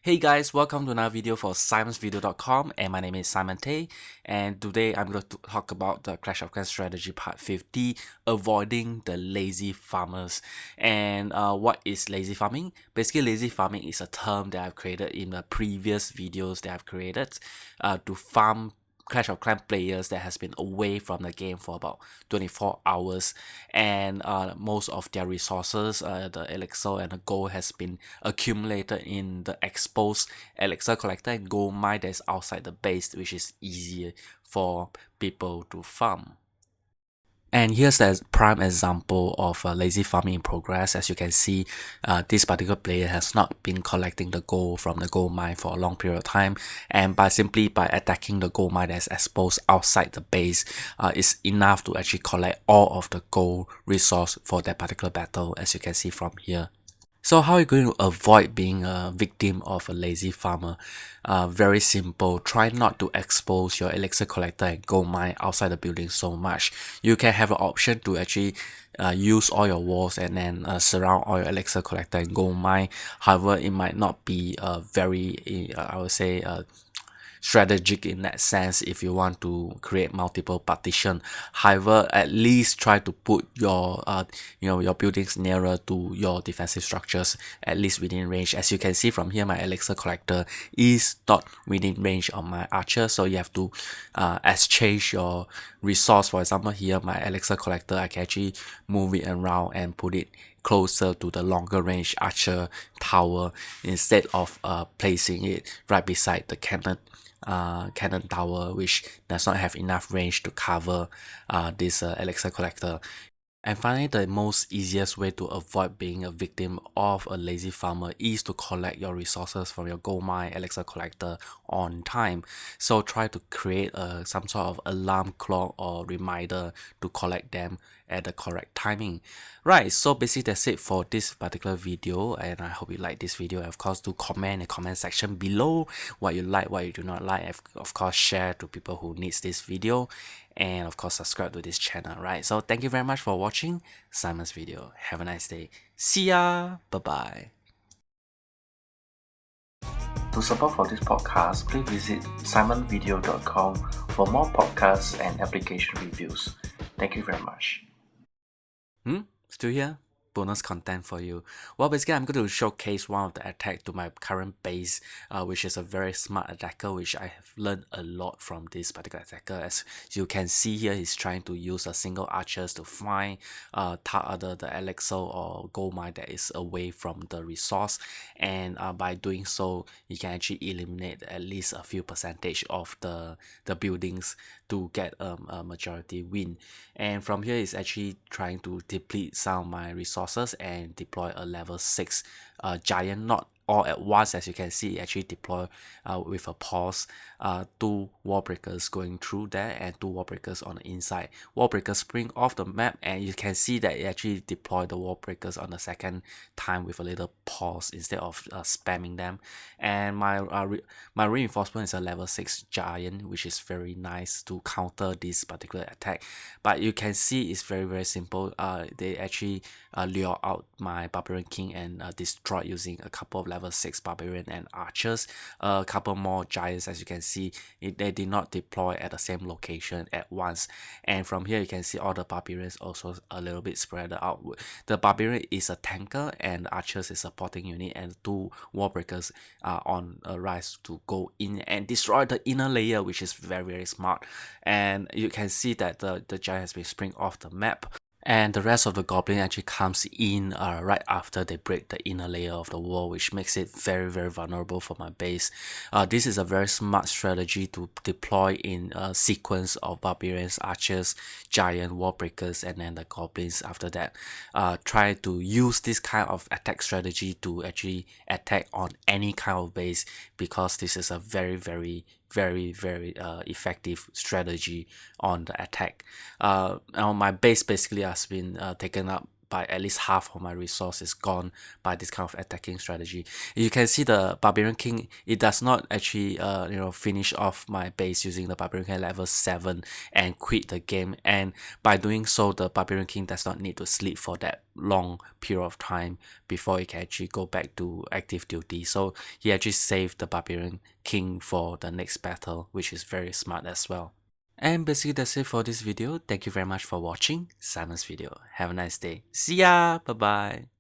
Hey guys, welcome to another video for simonsvideo.com, and my name is Simon Tay, and today I'm going to talk about the Clash of Clans strategy part 50, avoiding the lazy farmers. And what is lazy farming? Basically, lazy farming is a term that I've created in the previous videos that I've created to farm Clash of Clans players that has been away from the game for about 24 hours, and most of their resources, the elixir and the gold, has been accumulated in the exposed elixir collector and gold mine that's outside the base, which is easier for people to farm. And here's the prime example of lazy farming in progress. As you can see, this particular player has not been collecting the gold from the gold mine for a long period of time, and simply by attacking the gold mine that's exposed outside the base, is enough to actually collect all of the gold resource for that particular battle, as you can see from here. So how are you going to avoid being a victim of a lazy farmer? Very simple. Try not to expose your elixir collector and gold mine outside the building so much. You can have an option to actually use all your walls and then surround all your elixir collector and gold mine. However, it might not be very, I would say, strategic in that sense if you want to create multiple partition. However, at least try to put your your buildings nearer to your defensive structures, at least within range. As you can see from here, my elixir collector is not within range of my archer, so you have to exchange your resource. For example, here my elixir collector, I can actually move it around and put it closer to the longer range archer tower instead of placing it right beside the cannon tower, which does not have enough range to cover this elixir collector. And finally, the most easiest way to avoid being a victim of a lazy farmer is to collect your resources from your gold mine elixir collector on time. So try to create some sort of alarm clock or reminder to collect them at the correct timing. Right, so basically that's it for this particular video, and I hope you like this video. Of course, do comment in the comment section below what you like, what you do not like. Of course, share to people who needs this video, and of course subscribe to this channel. Right, so thank you very much for watching Simon's video. Have a nice day. See ya. Bye bye. To support for this podcast, please visit simonvideo.com for more podcasts and application reviews. Thank you very much. Still here? Bonus content for you. Well, basically, I'm going to showcase one of the attack to my current base, which is a very smart attacker, which I have learned a lot from this particular attacker. As you can see here, he's trying to use a single archers to find the elixir or gold mine that is away from the resource, and by doing so, you can actually eliminate at least a few percentage of the buildings to get a majority win. And from here, is actually trying to deplete some of my resources and deploy a level 6 giant, not all at once. As you can see, actually deploy with a pause, 2 wall breakers going through there and 2 wall breakers on the inside. Wall breakers spring off the map, and you can see that it actually deploy the wall breakers on the second time with a little pause instead of spamming them. And my reinforcement is a level 6 giant, which is very nice to counter this particular attack. But you can see it's very simple. They actually lure out my barbarian king and destroy using a couple of level 6 barbarian and archers, a couple more giants. As you can see, they did not deploy at the same location at once. And from here you can see all the barbarians also a little bit spread out. The barbarian is a tanker and archers is supporting unit, and 2 wall breakers are on a rise to go in and destroy the inner layer, which is very smart. And you can see that the giant has been spring off the map, and the rest of the goblin actually comes in right after they break the inner layer of the wall, which makes it very vulnerable for my base. This is a very smart strategy to deploy in a sequence of barbarians, archers, giant, wall breakers, and then the goblins after that. Try to use this kind of attack strategy to actually attack on any kind of base, because this is a very effective strategy on the attack. Now my base basically has been taken up by at least half of my resources gone by this kind of attacking strategy. You can see the Barbarian King, it does not actually finish off my base using the Barbarian King level 7 and quit the game, and by doing so the Barbarian King does not need to sleep for that long period of time before he can actually go back to active duty. So he actually saved the Barbarian King for the next battle, which is very smart as well. And basically that's it for this video. Thank you very much for watching Simon's video. Have a nice day. See ya. Bye bye.